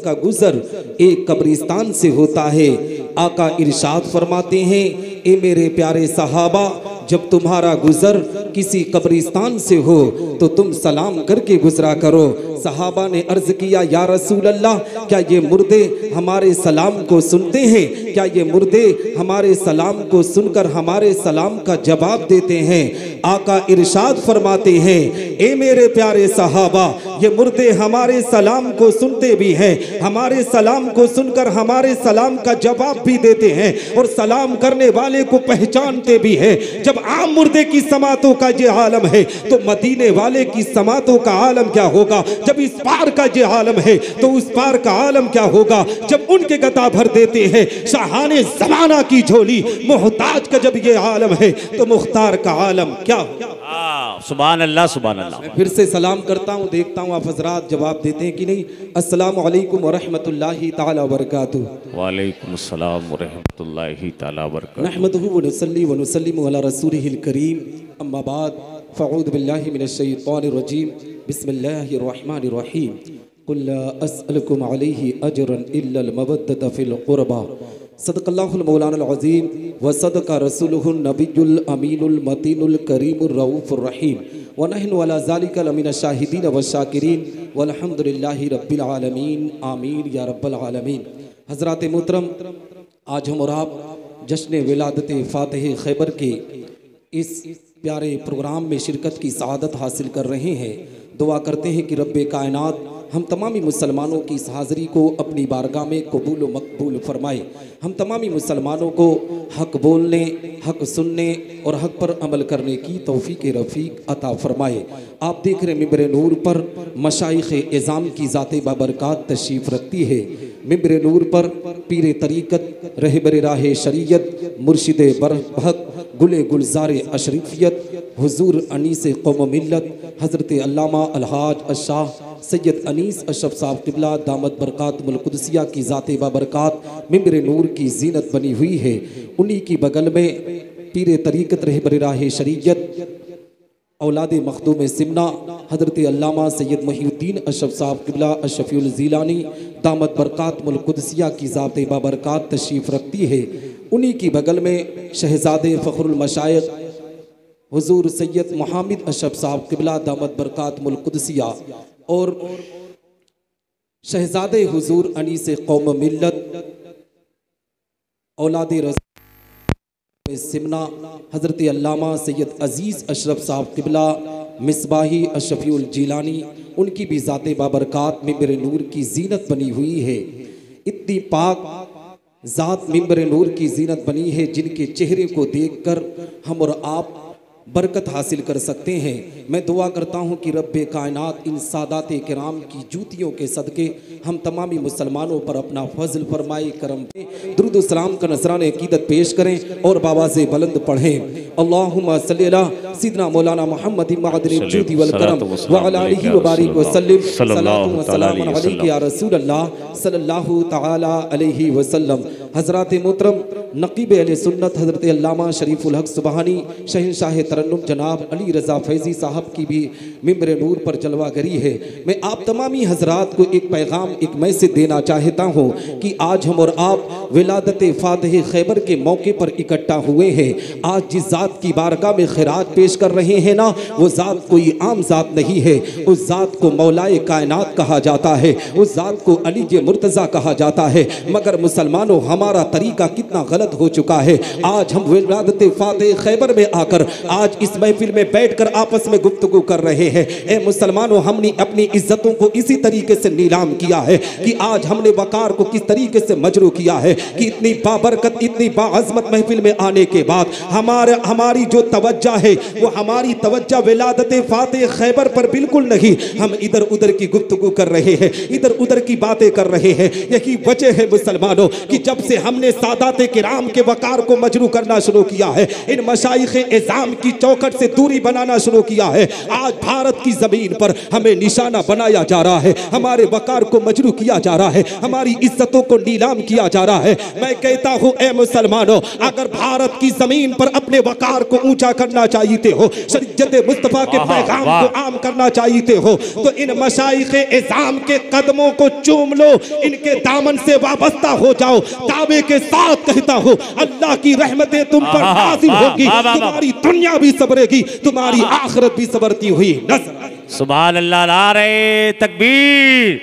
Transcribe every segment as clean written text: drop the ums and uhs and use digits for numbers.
का गुजर एक कब्रिस्तान से होता है। आका इरशाद फरमाते हैं, ए मेरे प्यारे सहाबा, जब तुम्हारा गुजर किसी कब्रिस्तान से हो तो तुम सलाम करके गुजरा करो। सहाबा ने अर्ज किया, या रसूल अल्लाह, क्या ये मुर्दे हमारे सलाम को सुनते हैं? क्या ये मुर्दे हमारे सलाम को सुनकर हमारे सलाम का जवाब देते हैं? आका इरशाद फरमाते हैं, ए मेरे प्यारे सहाबा, ये मुर्दे हमारे सलाम को सुनते भी हैं, हमारे सलाम को सुनकर हमारे सलाम का जवाब भी देते हैं और सलाम करने वाले को पहचानते भी हैं। जब आम मुर्दे की समातों का ये आलम है तो मदीने वाले की समातों का आलम क्या होगा? जब इस पार का ये आलम है तो उस पार का आलम क्या होगा? जब उनके गदा भर देते हैं शाहाने ज़माना की झोली, मोहताज का जब ये आलम है तो मुख्तार का आलम क्या? सुभान अल्लाह, सुभान अल्लाह। मैं फिर से सलाम करता हूँ, देखता हूँ आप हजरात जवाब देते हैं कि नहीं। अस्सलामु अलैकुम व रहमतुल्लाहि ताला व बरकातुहू। वालेकुम अस्सलाम व रहमतुल्लाहि ताला व बरकातुहू। नहमदुहु व नुसल्ली व नुसल्लिमु अला रसूलिहिल करीम, अम्मा बाद, फ़अऊज़ु बिल्लाहि मिनश शैतानिर रजीम, बिस्मिल्लाहिर रहमानिर रहीम। कुल ला अस्अलुकुम अलैहि अजरन इल्लल मवद्दत फिल क़ुरबा, सदक़ल्लाहुल मौलाना अज़ीम व सदक़ा रसूलुहुन नबियुल अमीनुल मतीनुल करीमुर रऊफ़ुर रहीम व नहनु अला ज़ालिका लमिनश शाहिदीन व शाकिरीन वल्हम्दुलिल्लाहि रब्बिल आलमीन, आमीन या रब्बल आलमीन। हज़रात मोहतरम, आज हम और आप जश्न विलादत फ़ातिह खैबर के इस प्यारे प्रोग्राम में शिरकत की सआदत हासिल कर रहे हैं। दुआ करते हैं कि रब्बे कायनात हम तमामी मुसलमानों की इस हाज़री को अपनी बारगाह में कबूल व मकबूल फरमाए। हम तमामी मुसलमानों को हक़ बोलने, हक़ सुनने और हक़ पर अमल करने की तौफ़ीक़ रफ़ीक अता फरमाए। आप देख रहे मिंबर नूर पर मशाइख़ इज़ाम की ज़ात बाबरकात तशरीफ़ रखती है। मिंबर नूर पर पीर तरीक़त, रहबर राह शरीयत, मुर्शिद बरहक, गुले गुलजार अशरीफियत, हुजूर अनीस कौम मिल्लत, हज़रत अल्लामा अलहाज अशाह सैयद अनीस अशरफ साहब क़िबला दामत बरकातुल क़ुदसिया की ज़ात बाबरकात मिंबर नूर की ज़ीनत बनी हुई है। उन्हीं की बगल में पीर तरीक़त, रहबर राह शरीयत, औलाद मखदूम सिमना, हज़रत अल्लामा सैयद मुहीउद्दीन अशरफ साहब क़िबला अशफ़ीउल ज़ीलानी दामत बरकातुल क़ुदसिया की ज़ात बाबरकात तशरीफ़ रखती है। उन्हीं की बगल में शहज़ादे फ़ख्रुल मशाइख़ हुजूर सैयद मुहम्मद अशरफ साहब क़िबला दामत बरकातुल क़ुदसिया और शहज़ादे हुजूर अनीस कौम मिल्लत औलाद रसूल सिमना, हज़रत अल्लामा सैयद अज़ीज़ अशरफ साहब क़िबला मिसबाही अशफ़ीउल जीलानी, उनकी भी ज़ात बाबरकात मिंबर नूर की ज़ीनत बनी हुई है। इतनी पाक ज़ात मिंबर नूर की ज़ीनत बनी है जिनके चेहरे को देखकर हम और आप बरकत हासिल कर सकते हैं। मैं दुआ करता हूँ कि रब्बे कायनात इन सादात किराम की जूतियों के सदक़े हम तमामी मुसलमानों पर अपना फजल फरमाए, करम पे दुरूद सलाम का नज़राने अक़ीदत पेश करें और बाबा से बुलंद पढ़ें। अल्लाहुम्मा सल्ली अला सय्यिदना मौलाना मुहम्मद मअदनिल जूदी वल करम व अला आलिहि व बारिक व सल्लिम सल्लल्लाहु सलाम अलैका या रसूल अल्लाह सल्लल्लाहु तआला अलैहि वसल्लम। हज़रात मोहतरम, नक़ीब अहले सुन्नत हज़रत अल्लामा शरीफुल हक़ सुबहानी शहंशाह तरन्नुम जनाब अली रज़ा फैज़ी साहब की भी मिंबर नूर पर जलवागरी है। मैं आप तमामी हज़रात को एक पैगाम, एक मैसेज देना चाहता हूँ कि आज हम और आप विलादत फ़ातिह खैबर के मौके पर इकट्ठा हुए हैं। आज जिस ज़ात की बारगाह में खैरात पेश कर रहे हैं ना, वो ज़ात कोई आम ज़ात नहीं है। उस ज़ात को मौलाए कायनात कहा जाता है, उस ज़ात को अली मुर्तज़ा कहा जाता है। मगर मुसलमानों, हमारा तरीका कितना गलत हो चुका है। आज हम विलादत फ़ातिह खैबर में आकर आज इस महफिल में बैठकर आपस में गुफ्तगू कर रहे हैं। ए मुसलमानों, हमने अपनी इज्जतों को इसी तरीके से नीलाम किया है कि आज हमने वकार को किस तरीके से मजरू किया है कि इतनी बाबरकत, इतनी बाअज़मत महफिल में आने के बाद हमारी जो तवज्जो है वो हमारी तवज्जो विलादत फ़ातिह खैबर पर बिल्कुल नहीं। हम इधर उधर की गुफ्तगू कर रहे हैं, इधर उधर की बातें कर रहे हैं। यही वजह है मुसलमानों कि जब से से हमने सादात किराम के वकार को मजरू करना शुरू किया है, इन मशाइख इज़ाम की चौखट से दूरी बनाना शुरू किया है। आज भारत की जमीन पर हमें निशाना बनाया जा रहा है, हमारे वकार को मजरू किया जा रहा है, हमारी इज्जतों को नीलाम किया जा रहा है। मैं कहता हूं ए मुसलमानों, अगर भारत की जमीन पर अपने वकार को ऊंचा करना चाहते हो, शरीयत मुस्तफा के पैगाम को आम करना चाहते हो, तो इन मशाइख इज़ाम के कदमों को चूम लो, इनके दामन से वाबस्ता हो जाओ। दावे के साथ कहता हूं, अल्लाह की रहमतें तुम पर नाज़िल होगी, तुम्हारी दुनिया भी सबरेगी, तुम्हारी आखिरत भी सबरती हुई नजर। सुभान अल्लाह, नारे तकबीर,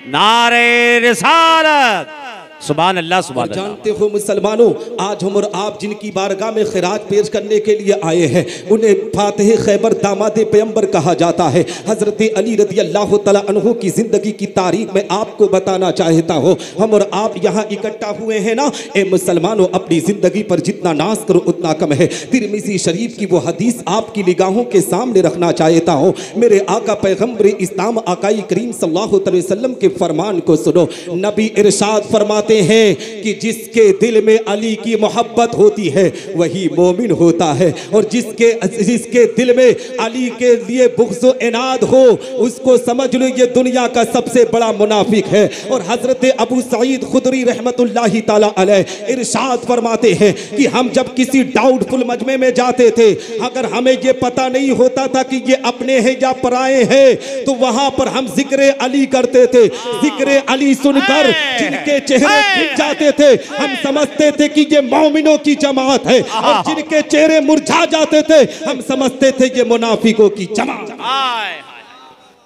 नारे रिसालत, सुभान अल्लाह, सुभान अल्लाह। जानते हो मुसलमानों, आज हम और आप जिनकी बारगाह में खिराज पेश करने के लिए आए हैं, उन्हें फातिह खैबर दामाद पैगंबर कहा जाता है। हजरत अली रज़ी अल्लाह तआला अन्हु की जिंदगी की तारीख में आपको बताना चाहता हूँ। हम और आप यहाँ इकट्ठा हुए हैं ना, ए मुसलमानों, अपनी जिंदगी पर जितना नाज करो उतना कम है। तिरमिज़ी शरीफ की वो हदीस आपकी निगाहों के सामने रखना चाहता हूँ। मेरे आका पैगंबर इस्लाम आकाई करीम सल्लल्लाहु अलैहि वसल्लम के फरमान को सुनो। नबी इरशाद फरमाते हैं कि जिसके दिल में अली की मोहब्बत होती है वही मोमिन होता है, और जिसके दिल में अली के लिए बुग़्ज़ व इनाद हो, उसको समझ लो ये दुनिया का सबसे बड़ा मुनाफिक है। और हजरत अबू सईद खुदरी रहमतुल्लाहि ताला अलैह इरशाद फरमाते हैं कि हम जब किसी डाउटफुल मजमे में जाते थे, अगर हमें ये पता नहीं होता था कि ये अपने हैं या पराए हैं, तो वहां पर हम जिक्र अली करते थे। जिक्र अली सुनकर जिनके चेहरे खिंच जाते थे, हम समझते थे कि ये मोमिनों की जमात है, और जिनके चेहरे मुरझा जाते थे, हम समझते थे ये मुनाफिकों की जमात।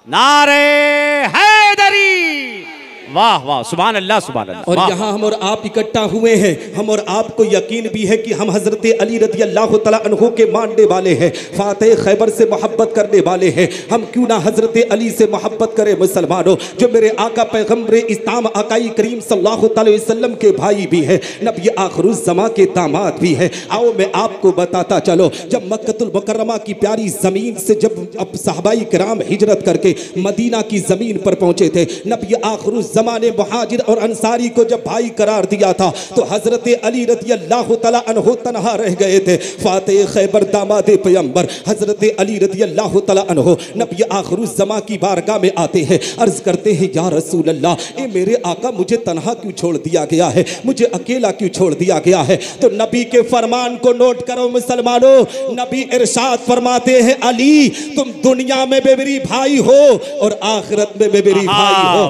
नारे हैदरी, वाह वाह, सुभान अल्लाह, सुभान अल्लाह। और यहाँ हम और आप इकट्ठा हुए हैं, हम और आपको यकीन भी है कि हम हजरत अली रज़ी अल्लाह तआला अन्हु के मानने वाले हैं, फातिह खैबर से मोहब्बत करने वाले हैं। हम क्यों ना हजरत अली से मोहब्बत करें मुसलमानों, जो मेरे आका पैगंबर इस्लाम आकाई करीम सल्लल्लाहु अलैहि वसल्लम के भाई भी है, नबी आखिरुज़्ज़मा के दामाद भी है। आओ मैं आपको बताता चलो, जब मक्कतुल मुकर्रमा की प्यारी ज़मीन से जब अब सहाबाई किराम हिजरत करके मदीना की ज़मीन पर पहुँचे थे, नबी आखिरुज़्ज़मा ने मुहाजिर और अंसारी को जब भाई करार दिया था, तो हजरत अली रज़ी अल्लाह तआला अन्हु तन्हा रह गए थे। फातिह खैबर दामाद पैगंबर हजरत अली रज़ी अल्लाह तआला अन्हु नबी आखिरुज़्ज़मा की बारगाह में आते हैं, अर्ज करते हैं, या रसूल अल्लाह, ए मेरे आका, मुझे तन्हा क्यों छोड़ दिया गया है, मुझे अकेला क्यों छोड़ दिया गया है? तो नबी के फरमान को नोट करो मुसलमानों। नबी इरशाद फरमाते हैं, अली तुम दुनिया में मेरी भाई हो और आखिरत में मेरी भाई हो।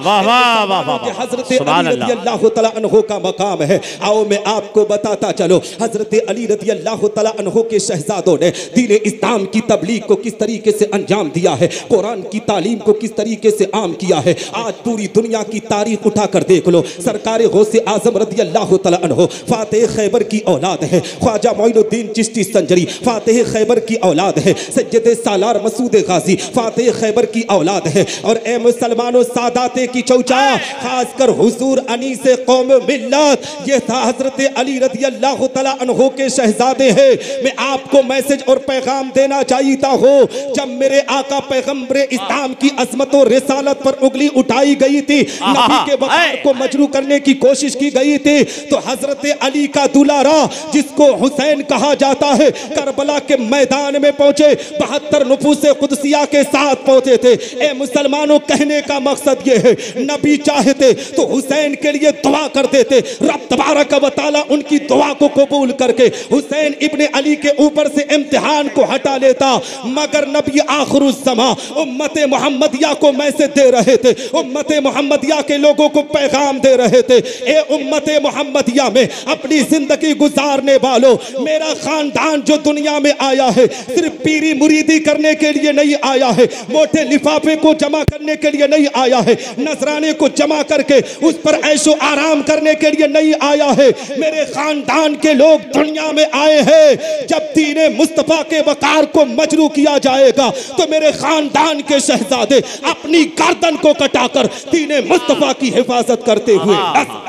हजरत अली रज़ी अल्लाह तआला अन्हु का मकाम है। आओ मैं आपको बताता चलो, हजरत अली रज़ी अल्लाह तआला अन्हु के शहजादों ने दीन इस्लाम की तबलीग को किस तरीके से अंजाम दिया है, कुरान की तालीम को किस तरीके से आम किया है। आज पूरी दुनिया की तारीख उठाकर देख लो, सरकार गौसे आजम रज़ी अल्लाह तआला अन्हु फातिह खैबर की औलाद है, ख्वाजा मोइनुद्दीन चिश्ती संजरी फातिह खैबर की औलाद है, सैयद सालार मसूद गाजी फातिह खैबर की औलाद है। और ए मुसलमानों, सादाते की चौचा, खासकर हुजूर अनीस कौम मिल्लत, ये था हजरत अली रज़ी अल्लाह तआला अन्हु के शहजादे हैं। मैं आपको मैसेज और पैगाम देना चाहता हूँ, जब मेरे आका पैगंबर इस्लाम की अज़मत और रिसालत पर उंगली उठाई गई थी, नबी के वक़ार को मजरू करने की कोशिश की गई थी, तो हजरत अली का दुलारा जिसको हुसैन कहा जाता है, करबला के मैदान में पहुंचे, 72 नुफूसे कुदसिया के साथ पहुंचे थे। ए मुसलमानों, कहने का मकसद ये है, नबी चाहते तो हुसैन के लिए दुआ कर देते, रब तबारक व तआला उनकी दुआ को कबूल करके हुसैन इब्ने अली के ऊपर से इम्तिहान को हटा लेता। मगर नबी आखिरुज़्ज़मा उम्मत मोहम्मदिया को मैसेज दे रहे थे, उम्मत मोहम्मदिया के लोगों को पैगाम दे रहे थे, ए उम्मत मोहम्मदिया में अपनी जिंदगी गुजारने वालों, मेरा खानदान जो दुनिया में आया है, सिर्फ पीरी मुरीदी करने के लिए नहीं आया है, मोटे लिफाफे को जमा करने के लिए नहीं आया है, नजराने को जमा करके उस पर ऐशो आराम करने के लिए नहीं आया है। मेरे खानदान के लोग दुनिया में आए हैं, जब दीने मुस्तफा के वकार को मजरू किया जाएगा, तो मेरे खानदान के शहजादे अपनी गर्दन को कटाकर दीने मुस्तफा की हिफाजत करते हुए।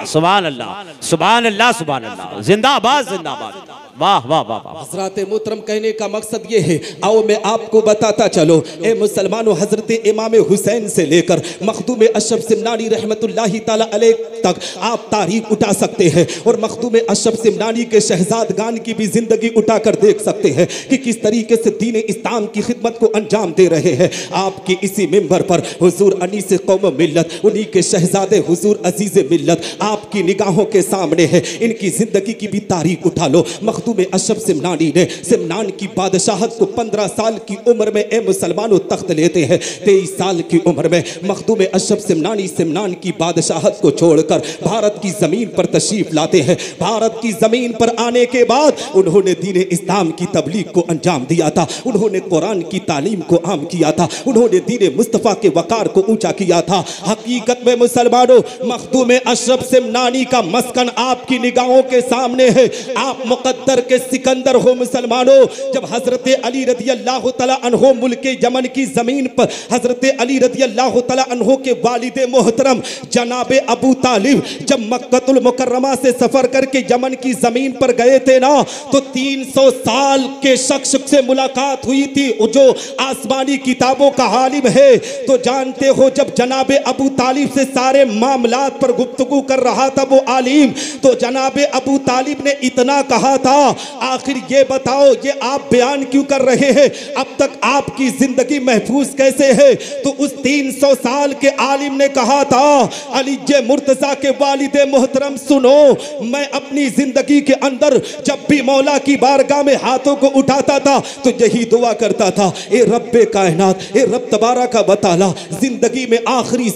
सुभान अल्लाह, सुभान अल्लाह, सुभान अल्लाह, जिंदाबाद, जिंदाबाद। वाह वाह वाह वाह। हजरत मोहतरम कहने का मकसद ये है, आओ मैं आपको बताता चलो, ए मुसलमानों, हजरत इमाम हुसैन से लेकर मखदूम अशरफ सिमनानी रहमतुल्लाहि ताला अलैह तक आप तारीख उठा सकते हैं और मखदूम अशरफ सिमनानी के शहजादगान की भी जिंदगी उठाकर देख सकते हैं कि किस तरीके से दीन इस्लाम की खिदमत को अंजाम दे रहे हैं। आपकी इसी मिंबर पर हुजूर अनीस कौम मिल्लत, उन्हीं के शहजादे हुजूर अजीज मिल्लत आपकी निगाहों के सामने है। इनकी जिंदगी की भी तारीख उठा लो। मखदूम अशरफ सिमनानी ने सिमनान की बादशाहत को 15 साल की उम्र में ए मुसलमानों तख्त लेते हैं। 23 साल की उम्र में मखदूम अशरफ सिमनानी सिमनान की बादशाहत को छोड़कर भारत की जमीन पर तशरीफ लाते हैं। भारत की जमीन पर आने के बाद उन्होंने दीन इस्लाम की तबलीग को अंजाम दिया था, उन्होंने कुरान की तालीम को आम किया था, उन्होंने दीन मुस्तफ़ा के वकार को ऊंचा किया था। हकीकत में मुसलमानों, मखदूम अशरफ सिमनानी का मस्कन आपकी निगाहों के सामने है। आप मुकद्दर के सिकंदर हो मुसलमानों। जब हजरत अली रज़ी अल्लाह तआला अन्हो मुल्क यमन की जमीन पर हजरत अली रज़ी अल्लाह तआला अन्हो के वालिद मोहतरम जनाब अबू तालिब जब मक्कतुल मुकर्रमा से सफर करके यमन की जमीन पर गए थे ना, तो 300 साल के शख्स से मुलाकात हुई थी जो आसमानी किताबों का आलिम है। तो जानते हो, जब जनाब अबू तालिब से सारे मामलात पर गुफ्तगू कर रहा था वो आलिम, तो जनाब अबू तालिब ने इतना कहा था, आखिर ये बताओ, ये आप बयान क्यों कर रहे हैं, अब तक आपकी जिंदगी महफूज कैसे है? तो उस 300 साल के आलिम ने कहा था, अली मुर्तजा के वालिदे मोहतरम सुनो, मैं अपनी जिंदगी के अंदर जब भी मौला की बारगाह में हाथों को उठाता था तो यही दुआ करता था, ए रब्बे कायनात, ए रब तबारका व तआला, जिंदगी में आखिरी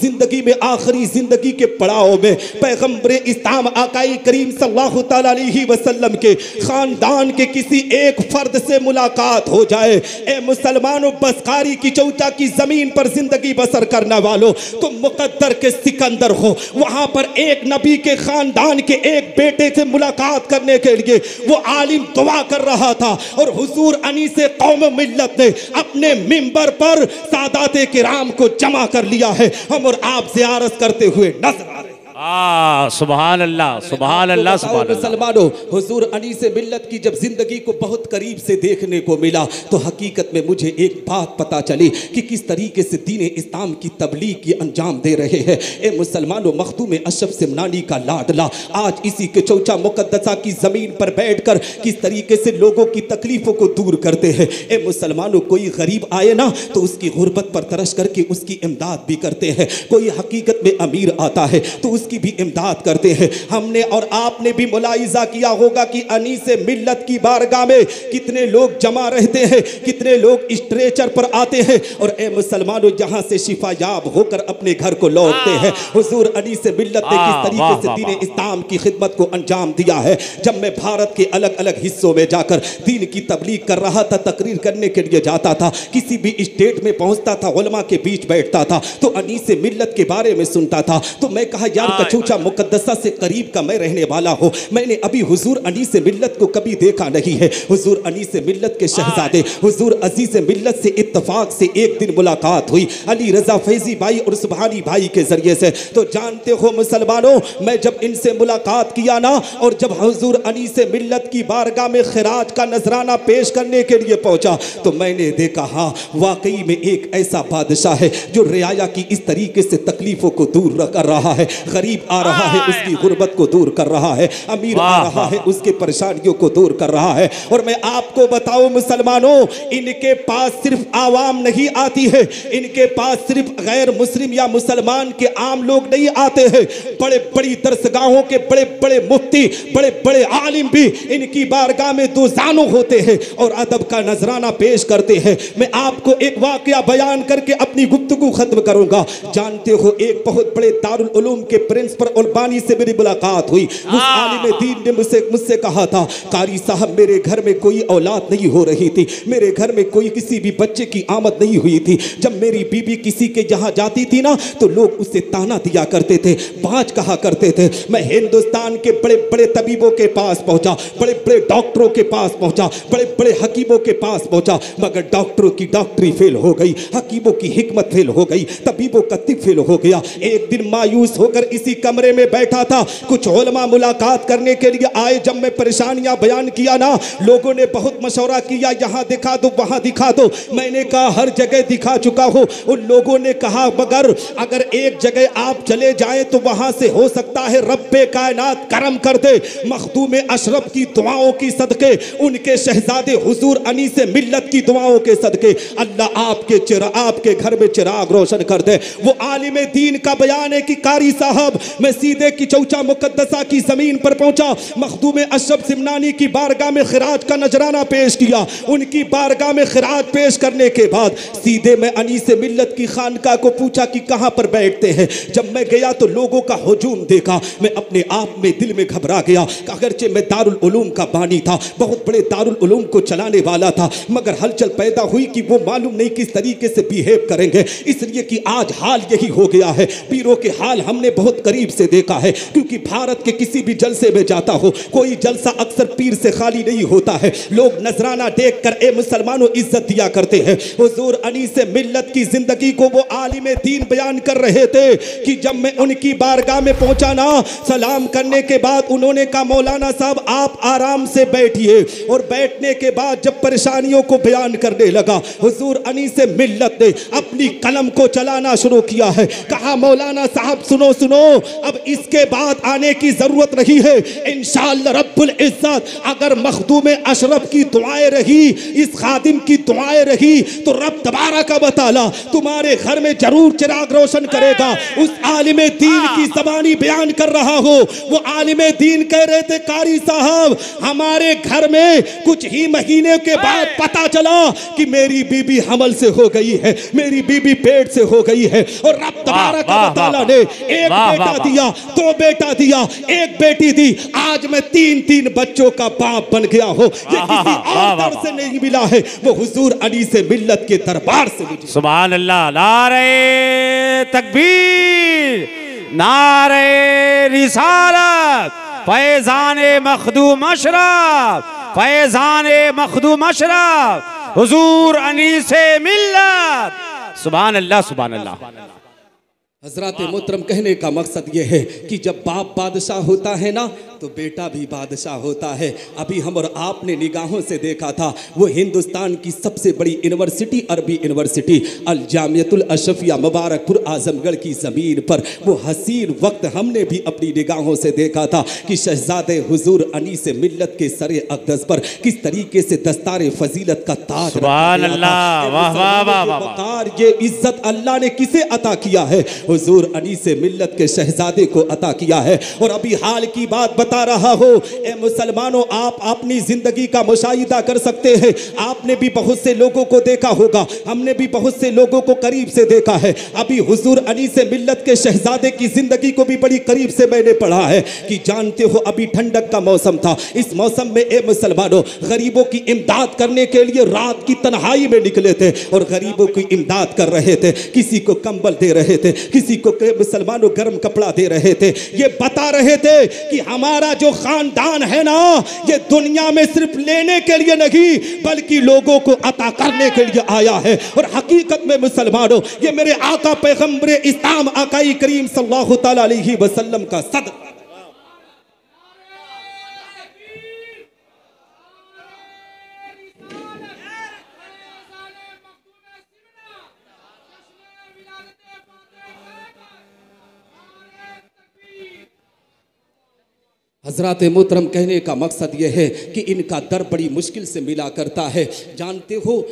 जिंदगी के पड़ाव में पैगंबर इस्लाम आकाई करीम सल्लल्लाहु तआला अलैहि वसल्लम के खानदान के किसी एक फर्द से मुलाकात हो जाए। ए मुसलमानों, बसखारी की चौचा की जमीन पर जिंदगी बसर करने वालों, तुम मुकद्दर के सिकंदर हो। वहां पर एक नबी के खानदान के एक बेटे से मुलाकात करने के लिए वो आलिम दुआ कर रहा था और हुजूर अनीस कौम मिल्लत ने अपने मिंबर पर सादाते किराम को जमा कर लिया है। हम और आप ज़ियारत करते हुए नजर आ रहे हैं। सुभान अल्लाह, सुभान अल्लाह, सुभान अल्लाह। मुसलमानों, हुजूर अनीस मिल्लत की जब जिंदगी को बहुत करीब से देखने को मिला तो हकीकत में मुझे एक बात पता चली कि किस तरीके से दीन इस्लाम की तबलीग की अंजाम दे रहे हैं। ए मुसलमानों, मखदूम अशरफ सिमनानी का लाडला आज इसी के चौचा मुकद्दसा की जमीन पर बैठकर किस तरीके से लोगों की तकलीफों को दूर करते हैं। ए मुसलमानों, कोई गरीब आए ना तो उसकी गुर्बत पर तरस करके उसकी इमदाद भी करते हैं। कोई हकीकत में अमीर आता है तो उसकी भी इमदाद करते हैं। हमने और आपने भी मुलाहिजा किया होगा कि अनीस मिल्लत की बारगाह में कितने लोग जमा रहते हैं, कितने लोग स्ट्रेचर पर आते हैं और ए मुसलमानों, जहां से शिफायाब होकर अपने घर को लौटते हैं। हुजूर अनीस मिल्लत ने किस तरीके से दीन इस्लाम की खिदमत को अंजाम दिया है। जब मैं भारत के अलग अलग हिस्सों में जाकर दीन की तबलीग कर रहा था, तकरीर करने के लिए जाता था, किसी भी स्टेट में पहुंचता था, उलमा के बीच बैठता था तो अनीस मिल्लत के बारे में सुनता था। तो मैं कहा, यार कचौचा मुकद्दसा से करीब का मैं रहने वाला हूँ, मैंने अभी हुजूर अनीस मिल्लत को कभी देखा नहीं है। हुजूर अनीस मिल्लत के शहजादे हुजूर अजीज मिल्लत से इत्तफाक से एक दिन मुलाकात हुई अली रजा फैजी भाई और सुबहानी भाई के जरिए से। तो जानते हो मुसलमानों, मैं जब इनसे मुलाकात किया ना और जब हुजूर अनीस मिल्लत की बारगाह में खिराज का नजराना पेश करने के लिए पहुंचा तो मैंने देखा, हाँ वाकई में एक ऐसा बादशाह है जो रियाया की इस तरीके से तकलीफों को दूर कर रहा है। गरीब आ रहा है, उसकी गुर्बत को दूर कर रहा है, अमीर आ रहा है, उसके परेशानियों को दूर कर रहा है। और मैं आपको बताऊं मुसलमानों, इनके पास सिर्फ आवाम नहीं आती है, इनके पास सिर्फ गैर मुस्लिम या मुसलमान के आम लोग नहीं आते हैं, बड़े बड़ी दरसगाहों के बड़े बड़े मुफ्ती, बड़े बड़े आलिम भी इनकी बारगाह में दो जानू होते हैं और अदब का नजराना पेश करते हैं। मैं आपको एक वाकया बयान करके अपनी गुफ्तगू खत्म करूंगा। जानते हो, एक बहुत बड़े दारुल उलूम के प्रिंसिपल उलबानी से मेरी मुलाकात हुई। उस आलिम दीन ने मुझसे कहा था, कारी साहब मेरे घर में कोई औलाद नहीं हो रही थी, मेरे घर में कोई किसी भी बच्चे की आमद नहीं हुई थी। जब मेरी बीबी किसी के जहाँ जाती थी ना तो लोग उसे ताना दिया करते थे, बाज कहा करते थे। मैं हिंदुस्तान के बड़े बड़े तबीबों के पास पहुंचा, बड़े बड़े डॉक्टरों के पास पहुंचा, बड़े बड़े हकीमों के पास पहुंचा, मगर डॉक्टरों की डॉक्टरी फेल हो गई, हकीमों की हिकमत फेल हो गई, तबीबों का तिब फेल हो गया। एक दिन मायूस होकर इसी कमरे में बैठा था, कुछ उलमा मुलाकात करने के लिए आए। जब मैं परेशानियां बयान किया ना, लोगों ने बहुत मशवरा किया, यहाँ दिखा दो वहाँ दिखा दो। मैंने कहा हर जगह दिखा चुका हूँ। उन लोगों ने कहा मगर अगर एक जगह आप चले जाएं तो वहाँ से हो सकता है रब्बे कायनात करम कर दे। मखदूम अशरफ की दुआओं की सदके, उनके शहजादे हुजूर अनीस मिल्लत की दुआओं के सदके अल्लाह आपके घर में चिराग रोशन कर दे। वो आलिम दीन का बयान है कि कारी साहब, मैं सीधे की चौचा मुकद्दसा की जमीन पर पहुंचा, मखदूम अशरफ सिमनानी की बारगाह में खिराज का नजराना पेश किया। उनकी बारगाह में खिराज पेश करने के बाद सीधे मैं अनीस मिल्लत की खानका को पूछा कि कहां पर बैठते हैं। जब मैं गया तो लोगों का हुजूम देखा, मैं अपने आप में दिल में घबरा गया। अगरचे मैं दारुल उलूम का बानी था, बहुत बड़े दारुल उलूम को चलाने वाला था, मगर हलचल पैदा हुई कि वो मालूम नहीं किस तरीके से बिहेव करेंगे, इसलिए कि आज हाल यही हो गया है। पीरों के हाल हमने बहुत करीब से देखा है, क्योंकि भारत के किसी भी जलसे में जाता हो, कोई जलसा अक्सर पीर से खाली नहीं होता है। लोग नजराना देखकर ए मुसलमानों इज्जत दिया करते हैं। हुजूर अनीस मिल्लत की जिंदगी को वो आलिम दीन बयान कर रहे थे कि जब मैं उनकी बारगाह में पहुंचा ना, सलाम करने के बाद उन्होंने कहा मौलाना साहब आप आराम से बैठिए। और बैठने के बाद जब परेशानियों को बयान करने लगा, हुजूर अनीस मिल्लत ने अपनी कलम को चलाना शुरू किया है। कहा मौलाना साहब सुनो सुनो, अब इसके बाद आने की जरूरत नहीं है। इंशाअल्लाह रब्बुल इज्जत अगर मखदूम अशरफ की दुआएं रही, इस खादिम की दुआएं रही, तो रब तबारक व तआला तुम्हारे घर में जरूर चिराग रोशन करेगा। उस आलिमे दीन की ज़बानी बयान कर रहा हो। वो आलिमे दीन कह रहे थे कारी साहब हमारे घर में कुछ ही महीने के बाद पता चला कि मेरी बीबी हमल से हो गई है, मेरी बीबी पेट से हो गई है। और रब तबारक व तआला ने एक बेटा दिया, दो बेटा दिया, एक बेटी दी। आज मैं तीन बच्चों का बाप बन गया हो। ये किसी और दर से नहीं मिला है, वो हुजूर अनीस मिल्लत के दरबार से मिला। सुभान अल्लाह, नारे तकबीर, नारे रिसालत, फैज़ाने मखदूम अशरफ, फैज़ाने मखदूम अशरफ, हुजूर अनीस मिल्लत। सुभान अल्लाह, सुभान अल्लाह। हजरत मोहतरम कहने का मकसद ये है कि जब बाप बादशाह होता है ना, तो बेटा भी बादशाह होता है। अभी हम और आपने निगाहों से देखा था वो हिंदुस्तान की सबसे बड़ी यूनिवर्सिटी, अरबी यूनिवर्सिटी अल जामियतुल अशरफिया मुबारकपुर आजमगढ़ की ज़मीन पर वो हसीन वक्त हमने भी अपनी निगाहों से देखा था कि शहजादे हुजूर अनीस मिल्लत के सरे अक़दस पर किस तरीके से दस्तार फजीलत का ताज सुभान अल्लाह, वाह वाह वाह वाह। ये इज्जत अल्लाह ने किसे अता किया है? हुजूर अनीस मिल्लत के शहजादे को अता किया है। और अभी हाल की बात बता रहा हो, ए मुसलमानों आप अपनी जिंदगी का मुशाहिदा कर सकते हैं। आपने भी बहुत से लोगों को देखा होगा, हमने भी बहुत से लोगों को करीब से देखा है। अभी हुजूर अनीस मिल्लत के शहजादे की जिंदगी को भी बड़ी करीब से मैंने पढ़ा है कि जानते हो अभी ठंडक का मौसम था। इस मौसम में ए मुसलमानों गरीबों की इमदाद करने के लिए रात की तन्हाई में निकले थे और गरीबों की इमदाद कर रहे थे। किसी को कंबल दे रहे थे, किसी को मुसलमानों गर्म कपड़ा दे रहे थे। ये बता रहे थे कि हमारा जो खानदान है ना, ये दुनिया में सिर्फ लेने के लिए नहीं बल्कि लोगों को अता करने के लिए आया है। और हकीकत में मुसलमानों ये मेरे आका पैगंबर इस्लाम आकाई करीम सल्लल्लाहु तआला अलैहि वसल्लम का सदका। हजरत मोहतरम कहने का मकसद यह है कि इनका दर बड़ी मुश्किल से मिला करता है। जानते हो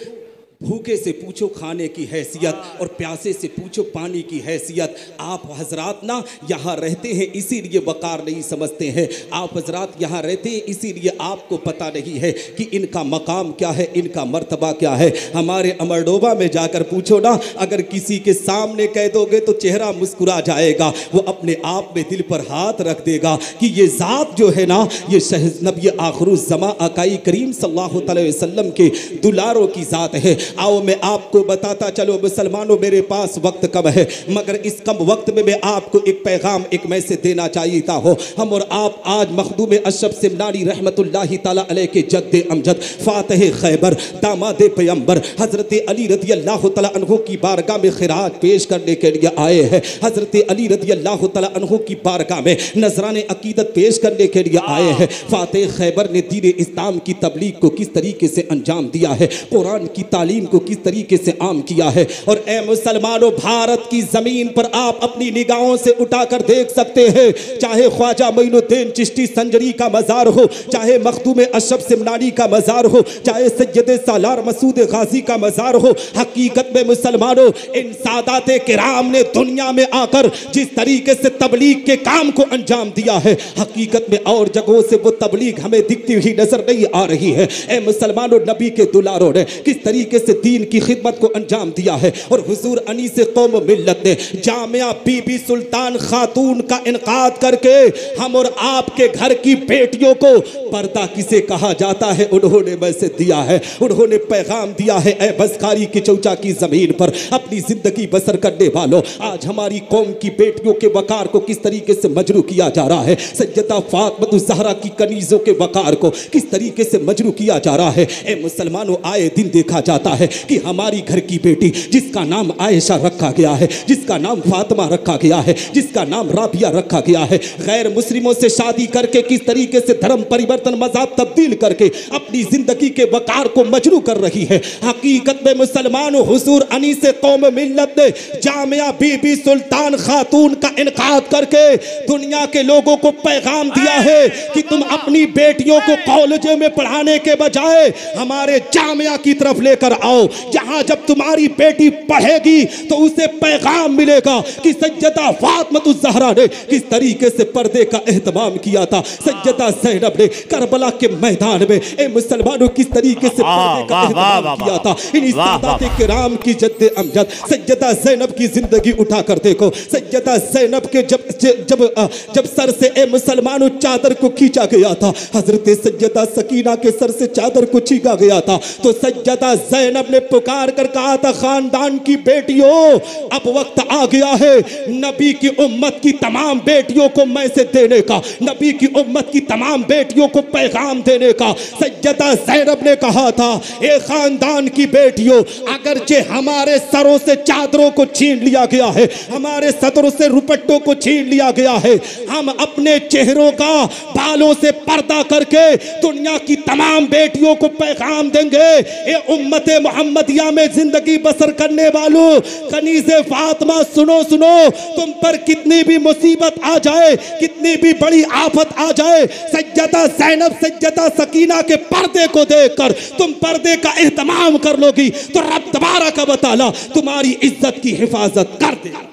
भूखे से पूछो खाने की हैसियत और प्यासे से पूछो पानी की हैसियत। आप हजरात ना यहाँ रहते हैं इसीलिए वकार नहीं समझते हैं। आप हजरात यहाँ रहते हैं इसीलिए आपको पता नहीं है कि इनका मकाम क्या है, इनका मर्तबा क्या है। हमारे अमरडोबा में जाकर पूछो ना, अगर किसी के सामने कह दोगे तो चेहरा मुस्कुरा जाएगा, वो अपने आप में दिल पर हाथ रख देगा कि ये ज़ात जो है ना, ये नबी आखिरुज़्ज़मा आकाई करीम सल्लल्लाहु अलैहि वसल्लम के दुलारों की ज़ात है। आओ मैं आपको बताता चलो मुसलमानों, मेरे पास वक्त कम है, मगर इस कम वक्त में मैं आपको एक पैगाम, एक मैसेज देना चाहता हूँ। हम और आप आज मखदूम अशरफ सिमनानी रहमतुल्लाहि ताला अलैह के जद्दे अमजद फातिह खैबर दामाद पैगंबर हज़रत अली रज़ी अल्लाह तआला अन्हु की बारगाह में खिराज पेश करने के लिए आए हैं। हज़रत अली रज़ी अल्लाह तआला अन्हु की बारगाह में नजराने अकीदत पेश करने के लिए आए हैं। फातिह खैबर ने दीन इस्लाम की तबलीग को किस तरीके से अंजाम दिया है, कुरान की तालीम को किस तरीके से आम किया है। और ए मुसलमानों, भारत की ज़मीन पर आप अपनी निगाहों से उठाकर देख सकते हैं, चाहे ख्वाजा मोइनुद्दीन चिश्ती संजरी का मज़ार हो, चाहे मखदूम अशरफ सिमनानी का मज़ार हो, चाहे सैयद सालार मसूद गाजी का मज़ार हो, हकीकत में मुसलमानों इन सादाते किराम ने दुनिया में आकर जिस तरीके से तबलीग के काम को अंजाम दिया है, हकीकत में और जगहों से वो तबलीग हमें दिखती हुई नजर नहीं आ रही है। ए मुसलमानों, नबी के दुलारों ने किस तरीके से दीन की खिदमत को अंजाम दिया है। और हुजूर अनीस कौम मिल्लत ने जामिया बीबी सुल्तान खातून का इनकाद करके हम और आपके घर की बेटियों को पर्दा किसे कहा जाता है उन्होंने मैसेज दिया है, उन्होंने पैगाम दिया है। ए बसखारी की चौचा की जमीन पर अपनी जिंदगी बसर करने वालों, आज हमारी कौम की बेटियों के वकार को किस तरीके से मजरू किया जा रहा है, सैयदा फातिमा ज़हरा की कनीज़ों के वकार को किस तरीके से मजरू किया जा रहा है। ए मुसलमानों, आए दिन देखा जाता है कि हमारी घर की बेटी जिसका नाम आयशा रखा गया है, जिसका नाम फातिमा रखा गया है, जिसका नाम राबिया रखा गया है, गैर मुस्लिमों से शादी करके किस तरीके से धर्म परिवर्तन, मज़हब तब्दील करके अपनी जिंदगी के वकार को मजरू कर रही है। हकीकत में मुसलमानों, हुजूर अनीस कौम मिल्लत ने जामिया बीबी सुल्तान खातून का इनकाद करके दुनिया के लोगों को पैगाम दिया है कि तुम अपनी बेटियों को कॉलेज में पढ़ाने के बजाय हमारे जामिया की तरफ लेकर आओ, जहां जब तुम्हारी बेटी पढ़ेगी तो उसे पैगाम मिलेगा कि सैयदा फातिमा ज़हरा ने किस तरीके से पर्दे का एहतमाम किया था, सैयदा ज़ैनब ने करबला के मैदान में ए मुसलमानों किस तरीके से पर्दे का एहतमाम किया था। इन सादात किराम की जद्दे अमजद सैयदा ज़ैनब की जिंदगी उठाकर देखो। सैयदा ज़ैनब के जब सर से ए मुसलमानों चादर को खींचा गया था, हजरत सैयदा सकीना के सर से चादर को छीना गया था, तो सैयदा ज़ैनब ने पुकार कर कहा था, खानदान की बेटियों अब वक्त आ गया है नबी की उम्मत की तमाम बेटियों को मैसेज देने का, नबी की उम्मत की तमाम बेटियों को पैगाम देने का। सैयदा ज़ैनब ने कहा था, ए खानदान की बेटियों, अगरचे हमारे सरों से चादरों को छीन लिया गया है, हमारे सदरों से रुपट्टों को छीन लिया गया है, हम अपने चेहरों का बालों से पर्दा करके दुनिया की तमाम बेटियों को पैगाम देंगे। ए उम्मत मोहम्मदिया में जिंदगी बसर करने वालों, कनीज़े फातिमा सुनो सुनो, तुम पर कितनी भी मुसीबत आ जाए, कितनी भी बड़ी आफत आ जाए, सैयदा ज़ैनब सैयदा सकीना के पर्दे को देखकर तुम पर्दे का एहतमाम कर लोगी तो रब तबारक व तआला तुम्हारी इज्जत की हिफाजत कर देगा।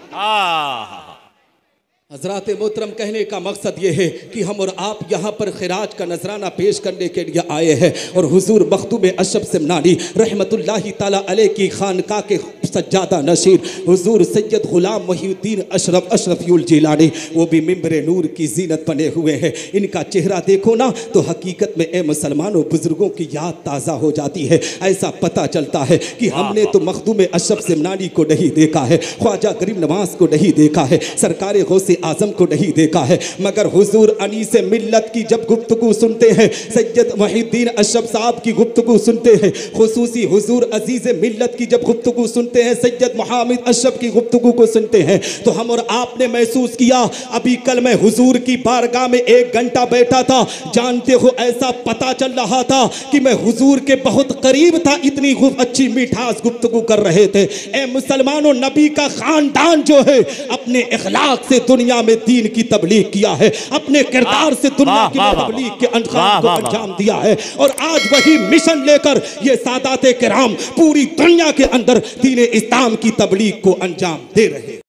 हज़रात मोहतरम, कहने का मकसद ये है कि हम और आप यहाँ पर खिराज का नजराना पेश करने के लिए आए हैं। और हुजूर मखदूम अशरफ सिमनानी रहमतुल्लाहि ताला अलैह की खानका के सज्जादा नशीर हुजूर सैयद गुलाम मोहिउद्दीन अशरफियुल जिलानी, वो भी मिंबर नूर की जीनत बने हुए हैं। इनका चेहरा देखो ना तो हकीकत में ए मुसलमानों, बुजुर्गों की याद ताज़ा हो जाती है। ऐसा पता चलता है कि हमने तो मखदूम अशरफ सिमनानी को नहीं देखा है, ख्वाजा गरीब नवाज को नहीं देखा है, सरकार गौसे आजम को नहीं देखा है, मगर हुजूर अनीस मिल्लत की जब गुफ्तगू सुनते हैं, सैयद मोहिउद्दीन अशरफ साहब की गुफ्तगू सुनते हैं, खुसूसी हुजूर अजीज मिल्लत की जब गुफ्तगू सुनते हैं, सैयद मोहम्मद अशरफ की गुफ्तगू को सुनते हैं, तो हम और आपने महसूस किया। अभी कल मैं हुजूर की बारगाह में 1 घंटा बैठा था, जानते हो ऐसा पता चल रहा था कि मैं हुजूर के बहुत करीब था, इतनी अच्छी मिठास गुफ्तगू कर रहे थे। ए मुसलमानों, नबी का खानदान जो है अपने इखलाक से दुनिया में दीन की तबलीग किया है, अपने किरदार से दुनिया की तबलीग के अंजाम को अंजाम दिया है। और आज वही मिशन लेकर ये सादाते किराम पूरी दुनिया के अंदर दीन इस्लाम की तबलीग को अंजाम दे रहे हैं।